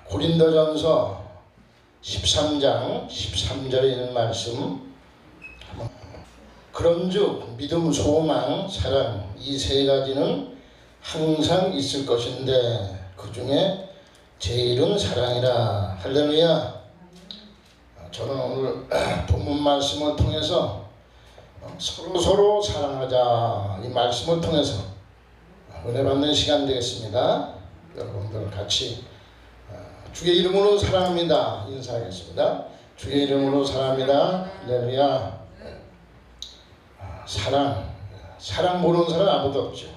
고린도전서 13장 13절에 있는 말씀, 그런즉 믿음, 소망, 사랑 이 세 가지는 항상 있을 것인데 그 중에 제일은 사랑이라. 할렐루야. 저는 오늘 본문 말씀을 통해서 서로 사랑하자 이 말씀을 통해서 은혜 받는 시간 되겠습니다. 여러분들 같이 주의 이름으로 사랑합니다 인사하겠습니다. 주의 이름으로 사랑합니다. 할렐루야. 사랑 모르는 사람 아무도 없죠.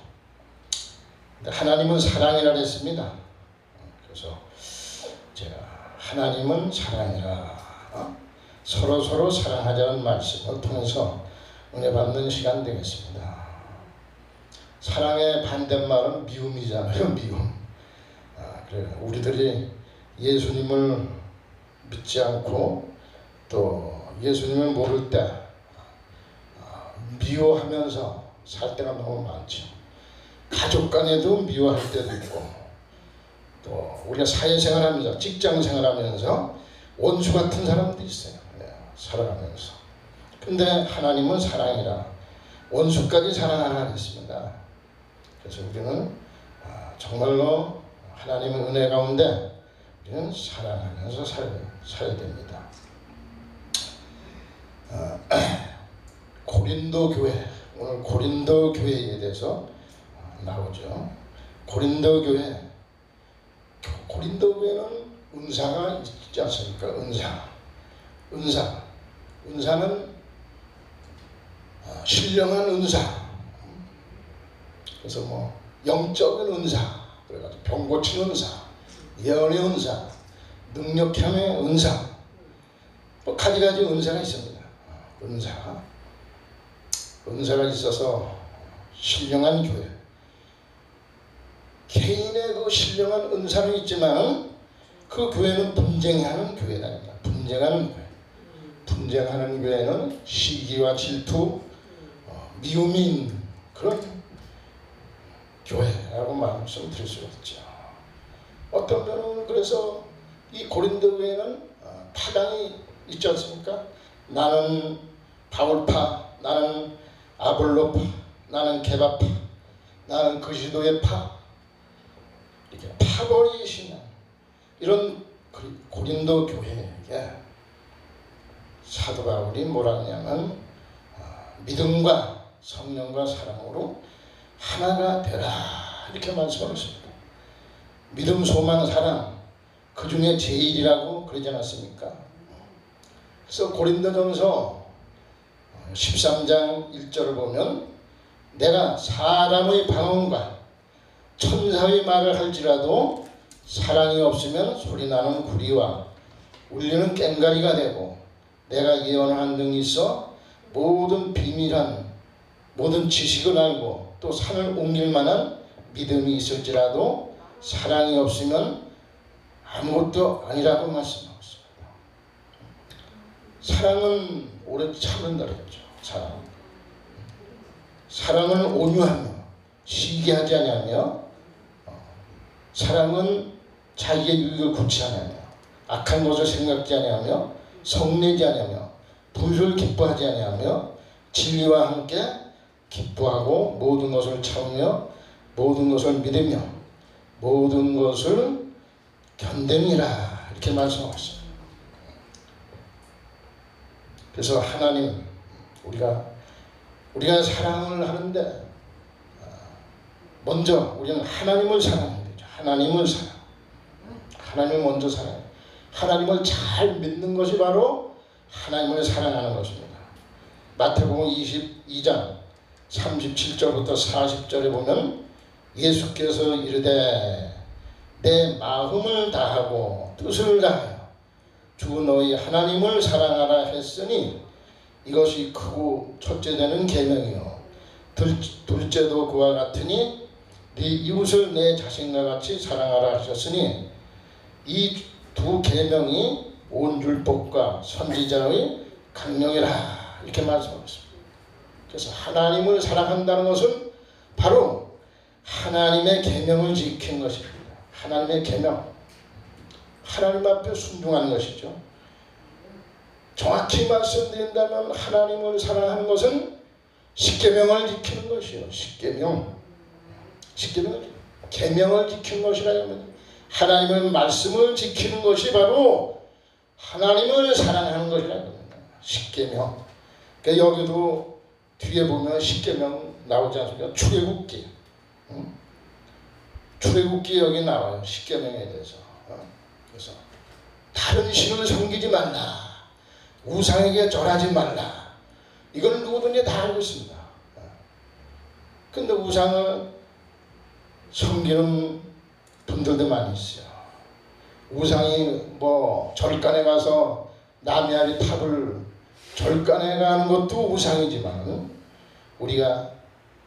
근데 하나님은 사랑이라 했습니다. 그래서 제가 하나님은 사랑이라, 서로 사랑하자는 말씀을 통해서 은혜 받는 시간 되겠습니다. 사랑의 반대말은 미움이잖아요. 미움. 그래 우리들이 예수님을 믿지 않고 또 예수님을 모를 때 미워하면서 살 때가 너무 많죠. 가족 간에도 미워할 때도 있고, 또 우리가 사회생활하면서 직장생활하면서 원수 같은 사람도 있어요. 살아가면서. 근데 하나님은 사랑이라 원수까지 사랑하라 했습니다. 그래서 우리는 정말로 하나님의 은혜 가운데 우리는 사랑하면서 살아야 됩니다. 고린도 교회, 오늘 고린도 교회에 대해서 나오죠. 고린도 교회는 은사가 있지 않습니까? 은사는 신령한 은사. 그래서 뭐 영적인 은사, 그래가지고 병 고치는 은사, 예언의 은사, 능력형의 은사, 뭐 가지가지 은사가 있습니다. 은사가 있어서 신령한 교회. 개인의 그 신령한 은사는 있지만 그 교회는 분쟁하는 교회다. 분쟁하는 교회. 분쟁하는 교회는 시기와 질투, 미움이 있는 그런 교회라고 말씀드릴 수가 있죠. 어떤 면은 그래서 이 고린도 교회는 파당이 있지 않습니까? 나는 바울파, 나는 아볼로파, 나는 게바파, 나는 그리스도의 파, 이렇게 파벌이시는 이런 고린도 교회에게 사도 바울이 뭐라 하냐면 믿음과 성령과 사랑으로 하나가 되라 이렇게 말씀하셨습니다. 믿음, 소망, 사랑 그 중에 제일이라고 그러지 않았습니까? 그래서 고린도전서 13장 1절을 보면 내가 사람의 방언과 천사의 말을 할지라도 사랑이 없으면 소리나는 구리와 울리는 꽹과리가 되고 내가 예언하는 등이 있어 모든 비밀한 모든 지식을 알고 또 산을 옮길 만한 믿음이 있을지라도 사랑이 없으면 아무것도 아니라고 말씀하고 있습니다. 사랑은 오래 참는다 그랬죠. 사랑은 온유하며 시기하지 아니하며 사랑은 자기의 유익을 구치 아니하며 악한 것을 생각지 아니하며 성내지 아니하며 불을 기뻐하지 아니하며 진리와 함께 기뻐하고 모든 것을 참으며 모든 것을 믿으며 모든 것을 견뎌니라 이렇게 말씀하셨습니다. 그래서 하나님 우리가 사랑을 하는데 먼저 우리는 하나님을 사랑해야 되죠. 하나님을 먼저 사랑해요. 하나님을 잘 믿는 것이 바로 하나님을 사랑하는 것입니다. 마태복음 22장 37절부터 40절에 보면 예수께서 이르되 내 마음을 다하고 뜻을 다하여 주 너희 하나님을 사랑하라 했으니 이것이 크고 첫째 되는 계명이요 둘째도 그와 같으니 네 이웃을 내 자신과 같이 사랑하라 하셨으니 이 두 계명이 온 율법과 선지자의 강령이라 이렇게 말씀하고 있습니다. 그래서 하나님을 사랑한다는 것은 바로 하나님의 계명을 지킨 것입니다. 하나님의 계명. 하나님 앞에 순종하는 것이죠. 정확히 말씀드린다면 하나님을 사랑하는 것은 십계명을 지키는 것이요. 십계명을 계명을 지키는 것이라면 하나님의 말씀을 지키는 것이 바로 하나님을 사랑하는 것이라는 겁니다. 십계명. 그러니까 여기도 뒤에 보면 십계명 나오지 않습니까? 출애굽기. 출애굽기 여기 나와요. 십계명에 대해서. 그래서 다른 신을 섬기지 말라. 우상에게 절하지 말라. 이걸 누구든지 다 알고 있습니다. 근데 우상을 섬기는 분들도 많이 있어요. 우상이 뭐 절간에 가서 나미아리 탑을 절간에 가는 것도 우상이지만 우리가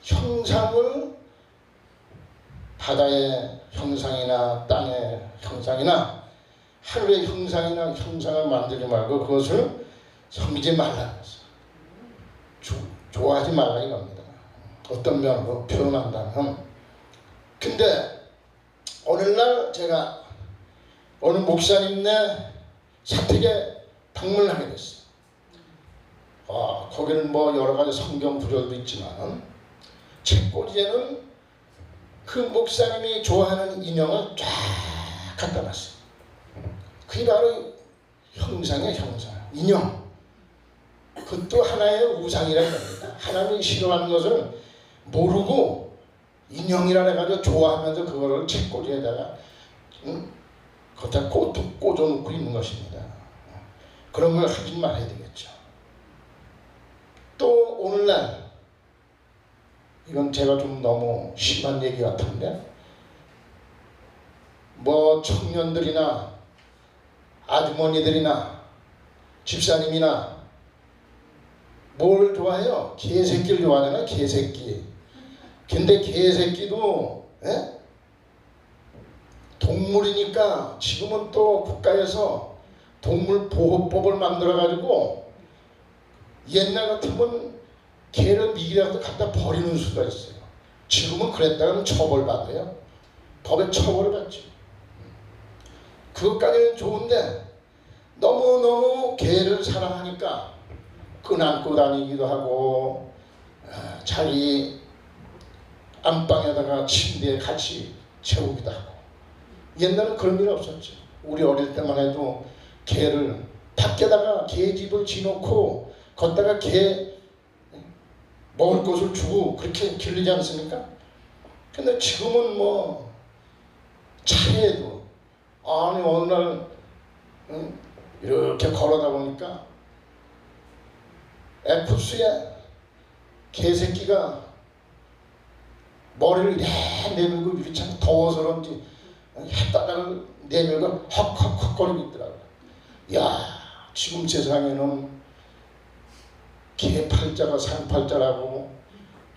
형상을 바다의 형상이나 땅의 형상이나 하늘의 형상이나 형상을 만들지 말고 그것을 섬기지 말라는 것을 좋아하지 말라 이겁니다. 어떤 면으로 표현한다면 근데 오늘날 제가 어느 목사님네 사택에 방문을 하게 됐어요. 거기는 뭐 여러 가지 성경 구절도 있지만 책꽂이에는 그 목사님이 좋아하는 인형을 쫙 갖다 놨어요. 그게 바로 형상이에요. 형상. 인형. 그것도 하나의 우상이라는 겁니다. 하나님이 싫어하는 것을 모르고 인형이라 해가지고 좋아하면서 그거를 책꽂이에다가 거기다 꽂아놓고 있는 것입니다. 그런 걸 하지 말아야 되겠죠. 또 오늘날 이건 제가 좀 너무 심한 얘기 같은데 뭐 청년들이나 아주머니들이나 집사님이나 뭘 좋아해요? 개새끼를 좋아하잖아요. 개새끼. 근데 개새끼도 동물이니까 지금은 또 국가에서 동물보호법을 만들어가지고 옛날 같으면 개를 미기라도 갖다 버리는 수가 있어요. 지금은 그랬다면 처벌받아요. 법에 처벌을 받죠. 그것까지는 좋은데 너무너무 개를 사랑하니까 끈안고 다니기도 하고 자기 안방에다가 침대에 같이 채우기도 하고 옛날엔 그런 일 없었죠. 우리 어릴 때만 해도 개를 밖에다가 개집을 지놓고 거기다가 개 먹을 것을 주고 그렇게 길르지 않습니까? 근데 지금은 뭐 차에도 아니 어느 날 이렇게 걸어다 보니까 에쿠스에 개새끼가 머리를 내밀고 이렇게 참 더워서 그런지 햇바닥을 내밀고 헉헉헉거리고 있더라고요. 야, 지금 세상에는 개팔자가 상팔자라고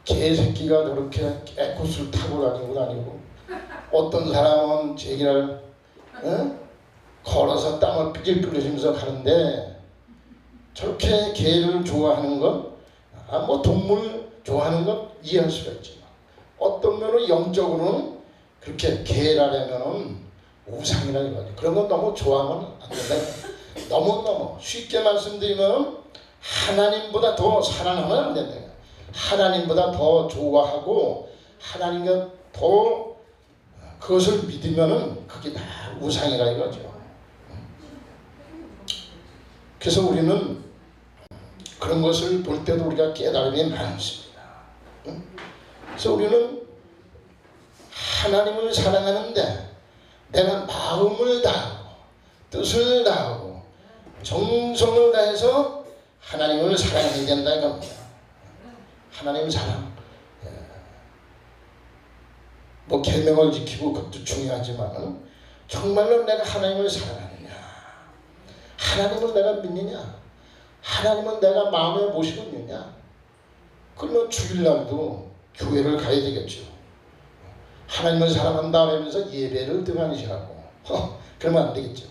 개새끼가 저렇게 에쿠스를 타고 다니고 어떤 사람은 제기를 걸어서 땀을 삐질 끓여주면서 가는데 저렇게 개를 좋아하는 건 뭐 동물 좋아하는 건 이해할 수가 있지만 어떤 면은 영적으로는 그렇게 개라려면 우상이라 이거죠. 그런 건 너무 좋아하면 안 된다. 너무너무 쉽게 말씀드리면 하나님보다 더 사랑하면 안 된다. 하나님보다 더 좋아하고 하나님과 더 그것을 믿으면은 그게 다 우상이라 이거죠. 그래서 우리는 그런 것을 볼 때도 우리가 깨달음이 많습니다. 그래서 우리는 하나님을 사랑하는데 내가 마음을 다하고 뜻을 다하고 정성을 다해서 하나님을 사랑해야 된다 이겁니다. 하나님 사랑. 뭐 계명을 지키고 그것도 중요하지만 정말로 내가 하나님을 사랑하느냐, 하나님을 내가 믿느냐, 하나님은 내가 마음에 모시고 있느냐. 그러면 주일날도 교회를 가야 되겠죠. 하나님을 사랑한다 하면서 예배를 등한시하고 그러면 안 되겠죠.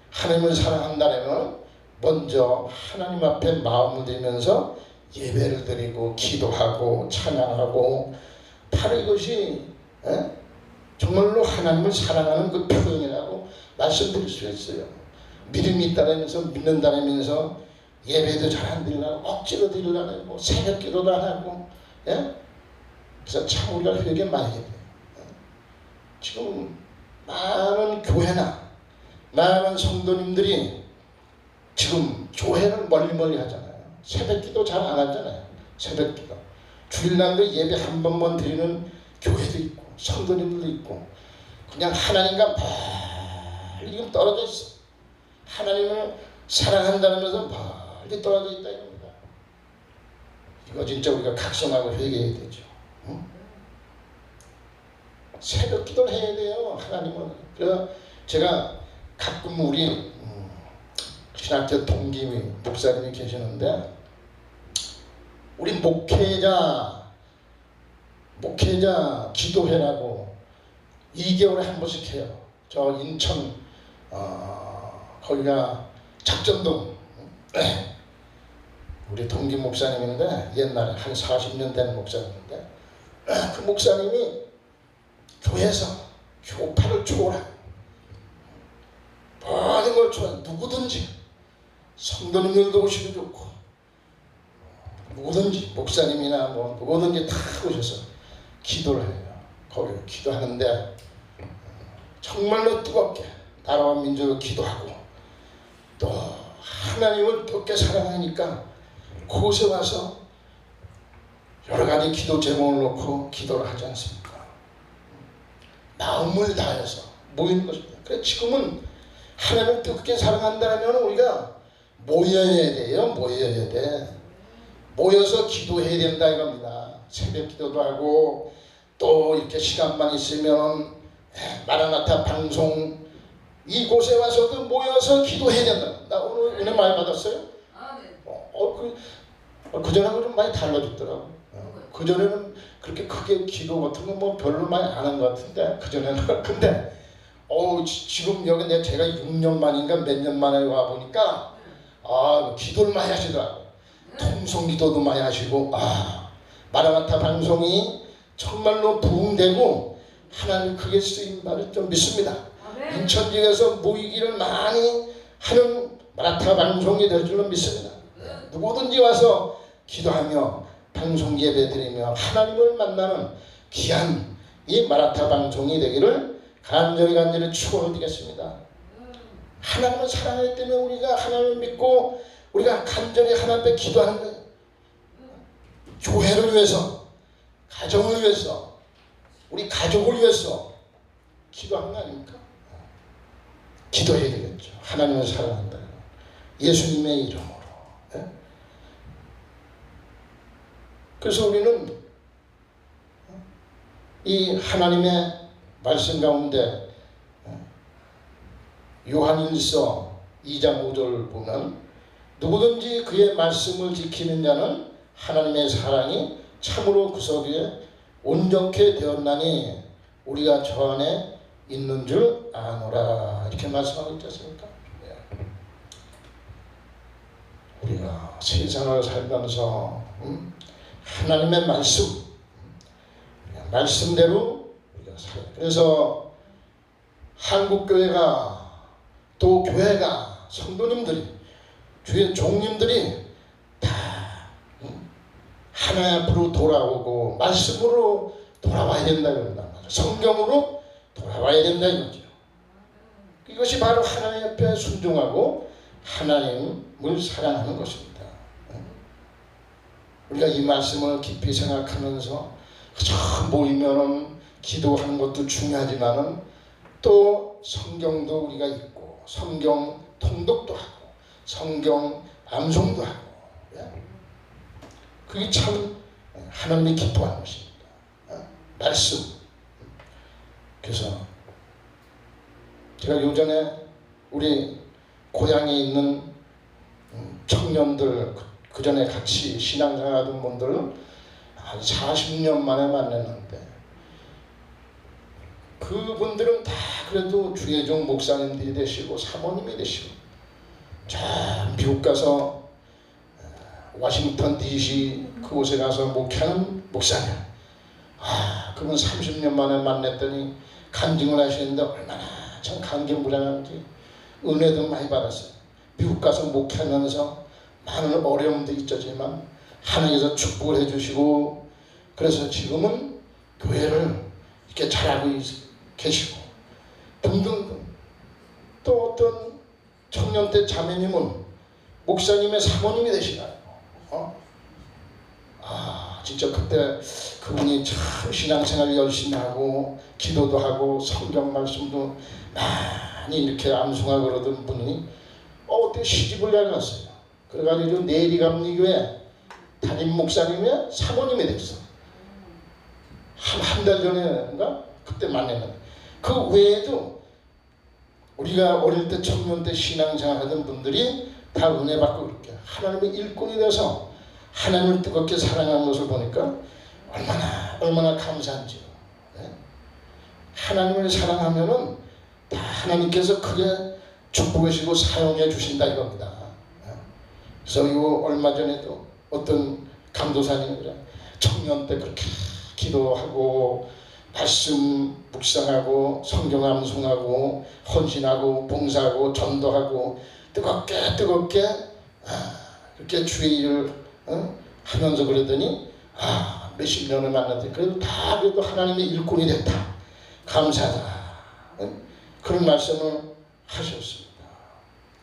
하나님을 사랑한다면 먼저 하나님 앞에 마음을 들면서 예배를 드리고 기도하고 찬양하고 바로 이것이 정말로 하나님을 사랑하는 그 표현이라고 말씀드릴 수 있어요. 믿음이 있다면서 믿는다면서 예배도 잘 안 드리려고 억지로 드리려고 뭐 새벽 기도도 안 하고, 예? 그래서 참 우리가 회개 많이 해야 돼요. 지금 많은 교회나 많은 성도님들이 지금 교회를 멀리 하잖아요. 새벽 기도 잘 안 하잖아요. 새벽 기도. 주일날도 예배 한 번만 드리는 교회도 있고 성도님들도 있고 그냥 하나님과 멀리 지금 떨어져 있어. 하나님을 사랑한다면서 멀리 떨어져 있다 이겁니다. 이거 진짜 우리가 각성하고 회개해야 되죠. 응? 새벽 기도를 해야 돼요. 하나님은. 그래서 제가 가끔 우리 신학교 동기 목사님이 계시는데 우리 목회자 기도회라고 2개월에 한 번씩 해요. 저 인천 거기가 작전동 우리 동기 목사님인데 옛날에 한 40년 된 목사님인데 그 목사님이 교회에서 교파를 초월하고 모든 걸 초월 누구든지 성도님들도 오시도 좋고 누구든지 목사님이나 뭐 누구든지 다 오셔서 기도를 해요. 거기 기도하는데 정말로 뜨겁게 나라와 민족을 기도하고 또 하나님을 뜨겁게 사랑하니까 그곳에 와서 여러 가지 기도 제목을 놓고 기도를 하지 않습니까? 마음을 다해서 모이는 것입니다. 그래서 지금은 하나님을 뜨겁게 사랑한다면 우리가 모여야 돼요. 모여야 돼. 모여서 기도해야 된다 이겁니다. 새벽 기도도 하고 또 이렇게 시간만 있으면 마라나타 방송 이곳에 와서도 모여서 기도해야 된다. 나 오늘 은혜 많이 받았어요? 네. 그전하고 좀 많이 달라졌더라고. 그전에는 그렇게 크게 기도 같은 거 뭐 별로 많이 안 한 것 같은데 그전에는 근데 지금 여기 제가 6년 만인가 몇 년 만에 와 보니까 기도를 많이 하시더라고요. 통성 기도도 많이 하시고 마라나타 방송이 정말로 부흥되고 하나님 크게 쓰임 바를 좀 믿습니다. 인천 지역에서 모이기를 많이 하는 마라나타 방송이 될 줄은 믿습니다. 누구든지 와서 기도하며 방송 예배 드리며 하나님을 만나는 귀한 이 마라나타 방송이 되기를 간절히 축원드리겠습니다. 하나님을 사랑하기 때문에 우리가 하나님을 믿고 우리가 간절히 하나님 앞에 기도하는 거예요. 교회를 위해서, 가정을 위해서, 우리 가족을 위해서 기도하는 거 아닙니까? 기도해야 되겠죠. 하나님을 사랑한다. 예수님의 이름으로. 네? 그래서 우리는 이 하나님의 말씀 가운데 요한일서 2장 5절 보면 누구든지 그의 말씀을 지키는 자는 하나님의 사랑이 참으로 구석에 온전케 되었나니 우리가 저 안에 있는 줄 아노라 이렇게 말씀하고 있지 않습니까? 우리가 세상을 살면서 하나님의 말씀대로 우리가 살아요. 그래서 한국교회가 또 교회가 성도님들이 주의 종님들이 다 하나님 앞으로 돌아오고 말씀으로 돌아와야 된다 그런단 말이에요. 성경으로 돌아와야 된다 이거죠. 이것이 바로 하나님 앞에 순종하고 하나님을 사랑하는 것입니다. 우리가 이 말씀을 깊이 생각하면서 그저 모이면은 기도하는 것도 중요하지만은 또 성경도 우리가 읽고 성경 통독도 하고 성경 암송도 하고 그게 참 하나님이 기뻐하는 것입니다. 말씀. 그래서 제가 요전에 우리 고향에 있는 청년들 그 전에 같이 신앙생활하던 분들을 한 40년 만에 만났는데 그분들은 다 그래도 주의 종 목사님들이 되시고 사모님이 되시고 자 미국 가서 워싱턴 DC 그곳에 가서 목회하는 목사님 그분 30년 만에 만났더니 간증을 하시는데 얼마나 참 감개무량한지 은혜도 많이 받았어요. 미국 가서 목회하면서 많은 어려움도 있었지만 하나님께서 축복을 해주시고 그래서 지금은 교회를 이렇게 잘하고 계시고 등등등. 또 어떤 청년 때 자매님은 목사님의 사모님이 되시나요? 진짜 그때 그분이 참 신앙생활 열심히 하고 기도도 하고 성경 말씀도 많이 이렇게 암송하고 그러던 분이 어떻게 시집을 나갔어요. 그래가지고 내리감리교회 담임 목사님의 사모님이 됐어. 한 달 전에인가 그때 만났는데 그 외에도 우리가 어릴 때 청년 때 신앙생활 하던 분들이 다 은혜 받고 그렇게 하나님의 일꾼이 돼서 하나님을 뜨겁게 사랑하는 것을 보니까 얼마나 감사한지요. 네? 하나님을 사랑하면은 다 하나님께서 크게 축복하시고 사용해 주신다 이겁니다. 네? 그래서 이거 얼마 전에도 어떤 감도사님이 청년 때 그렇게 기도하고 말씀 묵상하고 성경 암송하고 헌신하고 봉사하고 전도하고 뜨겁게 이렇게 주의 일을 하면서 그러더니 몇십 년을 만났더니 그래도 다 그래도 하나님의 일꾼이 됐다. 감사하다. 그런 말씀을 하셨습니다.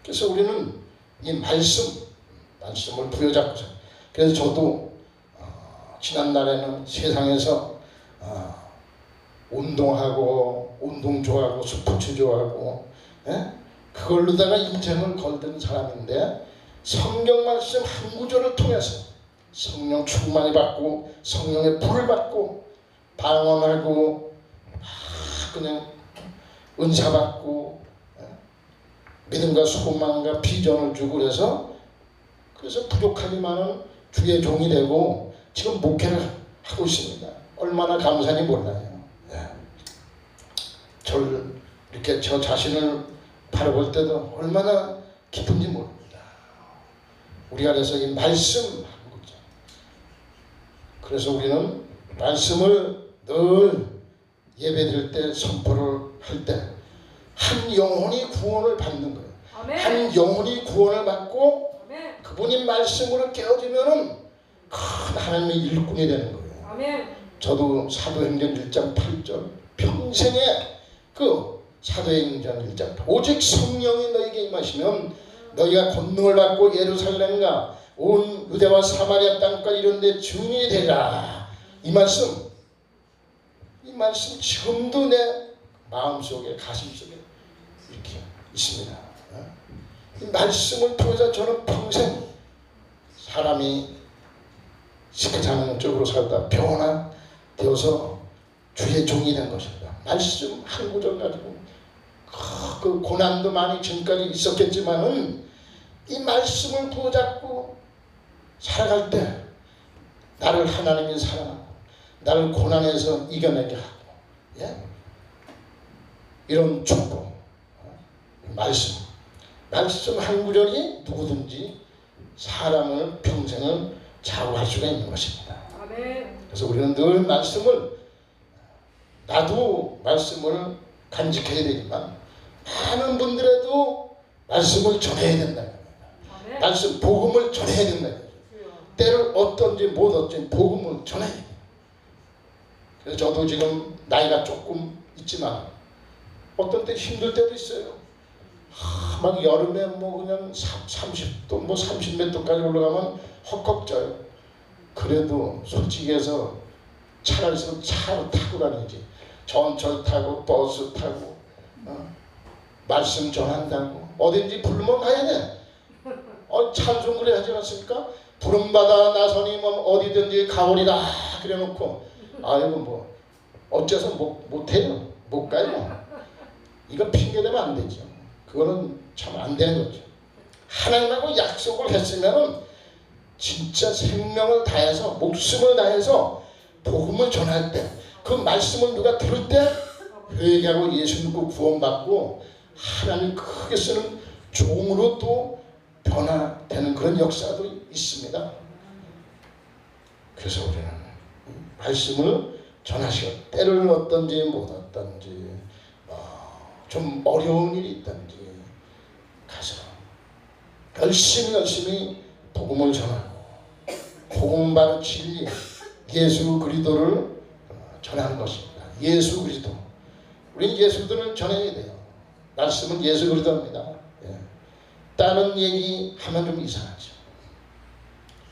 그래서 우리는 이 말씀을 부여잡고서 그래서 저도 지난날에는 세상에서 운동하고 운동 좋아하고 스포츠 좋아하고 그걸로다가 인생을 걸던 사람인데 성경 말씀 한 구절을 통해서 성령 충만히 받고 성령의 불을 받고 방언하고 그냥 은사 받고 믿음과 소망과 비전을 주고 그래서 부족하지만은 주의 종이 되고 지금 목회를 하고 있습니다. 얼마나 감사한지 몰라요. 저를 이렇게 저 자신을 바라볼 때도 얼마나 기쁜지 모릅니다. 우리가 그래서 이 말씀 그래서 우리는 말씀을 늘 예배드릴 때 선포를 할 때 한 영혼이 구원을 받는 거예요. 아멘. 한 영혼이 구원을 받고 아멘. 그분이 말씀으로 깨어지면은 큰 하나님의 일꾼이 되는 거예요. 아멘. 저도 사도행전 1장 8절 평생에 그 사도행전 1장 오직 성령이 너에게 임하시면 너희가 권능을 받고 예루살렘과 온 유대와 사마리아 땅과 이런 데 증인이 되리라. 이 말씀 지금도 내 마음속에 가슴속에 이렇게 있습니다. 이 말씀을 통해서 저는 평생 사람이 세상적으로 살다 변화되어서 주의 종이 된 것입니다. 말씀 한 구절 가지고 그 고난도 많이 지금까지 있었겠지만은 이 말씀을 붙잡고 살아갈 때 나를 하나님이 사랑하고 나를 고난에서 이겨내게 하고 이런 축복 말씀 한 구절이 누구든지 사람을 평생을 좌우할 수가 있는 것입니다. 그래서 우리는 늘 나도 말씀을 간직해야 되지만 많은 분들에도 말씀을 전해야 된다. 말씀 복음을 전해야 된다. 때를 어떤지 못 어쩐지 복음을 전해야 돼. 그래서 저도 지금 나이가 조금 있지만 어떤 때 힘들 때도 있어요. 막 여름에 뭐 그냥 30도 뭐 30몇 도까지 올라가면 헉헉져요. 그래도 솔직히 해서 차를 타고 다니지. 전철 타고 버스 타고 말씀 전한다고 어딘지 부르면 가야 돼. 찬송 그래 하지 않습니까? 부름받아 나서니 뭐 어디든지 가오리다 그래놓고 아이고 뭐 어째서 못해요. 못 가요. 이거 핑계대면 안 되죠. 그거는 참 안 되는 거죠. 하나님하고 약속을 했으면은 진짜 생명을 다해서 목숨을 다해서 복음을 전할 때 그 말씀을 누가 들을 때 회개하고 예수 믿고 구원받고 하나님 크게 쓰는 종으로 또 변화되는 그런 역사도 있습니다. 그래서 우리는 말씀을 전하시고 때를 어떤지 못 어떤지 좀 어려운 일이 있든지 가서 열심히 복음을 전하고 복음 바로 진리 예수 그리스도를 전하는 것입니다. 예수 그리스도. 우리는 예수 그리스도를 전해야 돼요. 말씀은 예수 그리스도입니다. 예. 다른 얘기 하면 좀 이상하죠.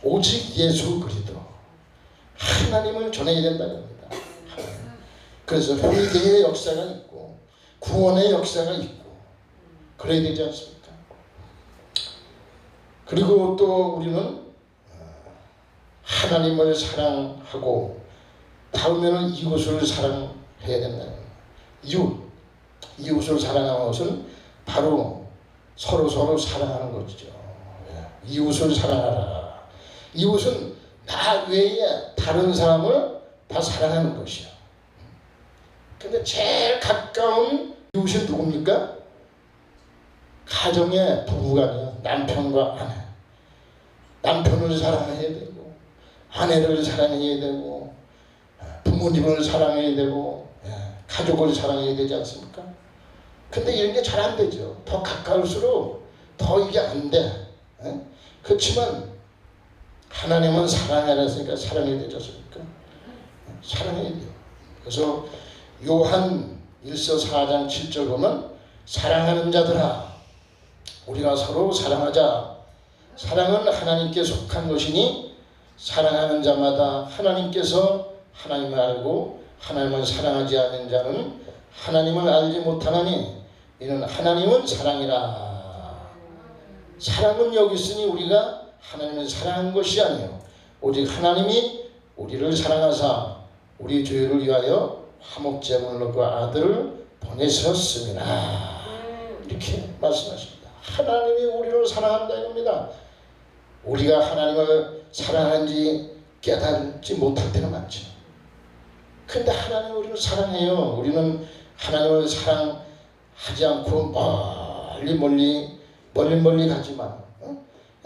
오직 예수 그리스도 하나님을 전해야 된다는 겁니다. 그래서 회개의 역사가 있고 구원의 역사가 있고 그래야 되지 않습니까? 그리고 또 우리는 하나님을 사랑하고 다음에는 이웃을 사랑해야 된다는 거예요. 이웃을 사랑하는 것은 바로 서로 사랑하는 것이죠. 이웃을 사랑하라. 이웃은 나 외에 다른 사람을 다 사랑하는 것이야. 근데 제일 가까운 이웃이 누굽니까? 가정의 부부간이요. 남편과 아내. 남편을 사랑해야 되고 아내를 사랑해야 되고 부모님을 사랑해야 되고 가족을 사랑해야 되지 않습니까? 근데 이런 게 잘 안 되죠. 더 가까울수록 더 이게 안 돼. 그렇지만 하나님은 사랑하라 했으니까 사랑해야 되지 않습니까? 사랑해야 돼요. 그래서 요한 1서 4장 7절 보면 사랑하는 자들아 우리가 서로 사랑하자. 사랑은 하나님께 속한 것이니 사랑하는 자마다 하나님께서 하나님을 알고 하나님을 사랑하지 않는 자는 하나님을 알지 못하나니 이는 하나님은 사랑이라. 사랑은 여기 있으니 우리가 하나님을 사랑한 것이 아니요 오직 하나님이 우리를 사랑하사 우리 죄를 위하여 화목제물로 아들을 보내셨습니다. 이렇게 말씀하십니다. 하나님이 우리를 사랑한다 이겁니다. 우리가 하나님을 사랑하는지 깨닫지 못할 때가 많죠. 근데 하나님이 우리를 사랑해요. 우리는 하나님을 사랑하지 않고 멀리 가지만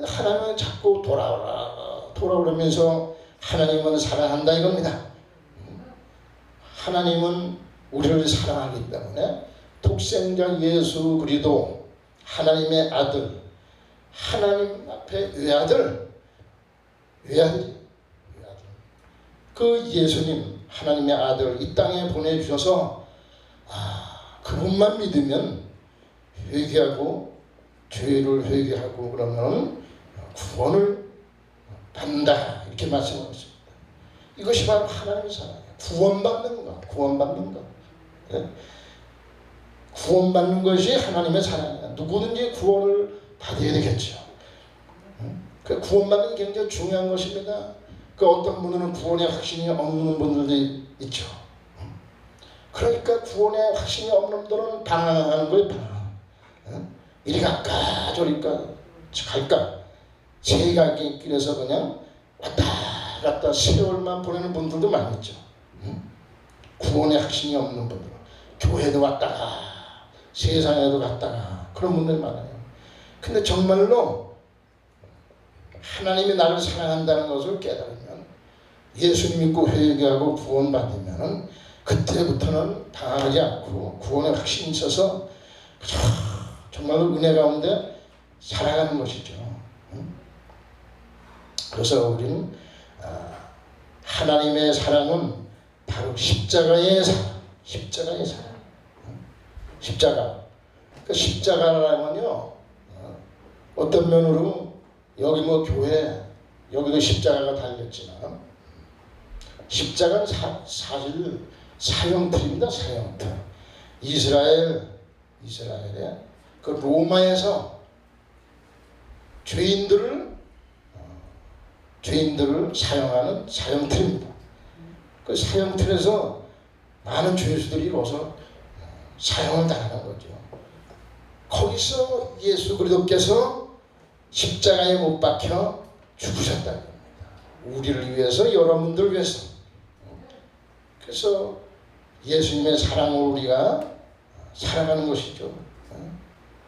하나님은 자꾸 돌아오면서 하나님은 사랑한다 이겁니다. 하나님은 우리를 사랑하기 때문에 독생자 예수 그리스도 하나님의 아들, 하나님 앞에 외아들. 그 예수님 하나님의 아들 이 땅에 보내주셔서 그분만 믿으면 회개하고 죄를 회개하고 그러면 구원을 받는다 이렇게 말씀하셨습니다. 이것이 바로 하나님의 사랑이에요. 구원받는 것. 구원받는 것이 하나님의 사랑이야. 누구든지 구원을 받아야 되겠죠. 그 구원받는 게 굉장히 중요한 것입니다. 그 어떤 분들은 구원의 확신이 없는 분들도 있죠. 그러니까 구원의 확신이 없는 분들은 방황하는 거예요. 이리 갈까 저리 갈까 제가 길에서 그냥 왔다 갔다 세월만 보내는 분들도 많이 있죠. 구원의 확신이 없는 분들 교회도 왔다가 세상에도 갔다가 그런 분들 많아요. 근데 정말로 하나님이 나를 사랑한다는 것을 깨달으면 예수님 믿고 회개하고 구원받으면 그때부터는 당하지 않고 구원의 확신이 있어서 정말로 은혜 가운데 살아가는 것이죠. 그래서 우리는 하나님의 사랑은 바로 십자가의 사랑. 십자가. 그 십자가라면요 어떤 면으로 여기 뭐 교회 여기도 십자가가 달렸지만 십자가는 사실 사형틀입니다. 사형틀. 이스라엘의 그 로마에서 죄인들을 사형하는 사형틀입니다. 그 사형틀에서 많은 죄수들이 이루어서 사형을 당하는 거죠. 거기서 예수 그리스도께서 십자가에 못 박혀 죽으셨다는 겁니다. 우리를 위해서 여러분들을 위해서. 그래서 예수님의 사랑을 우리가 사랑하는 것이죠.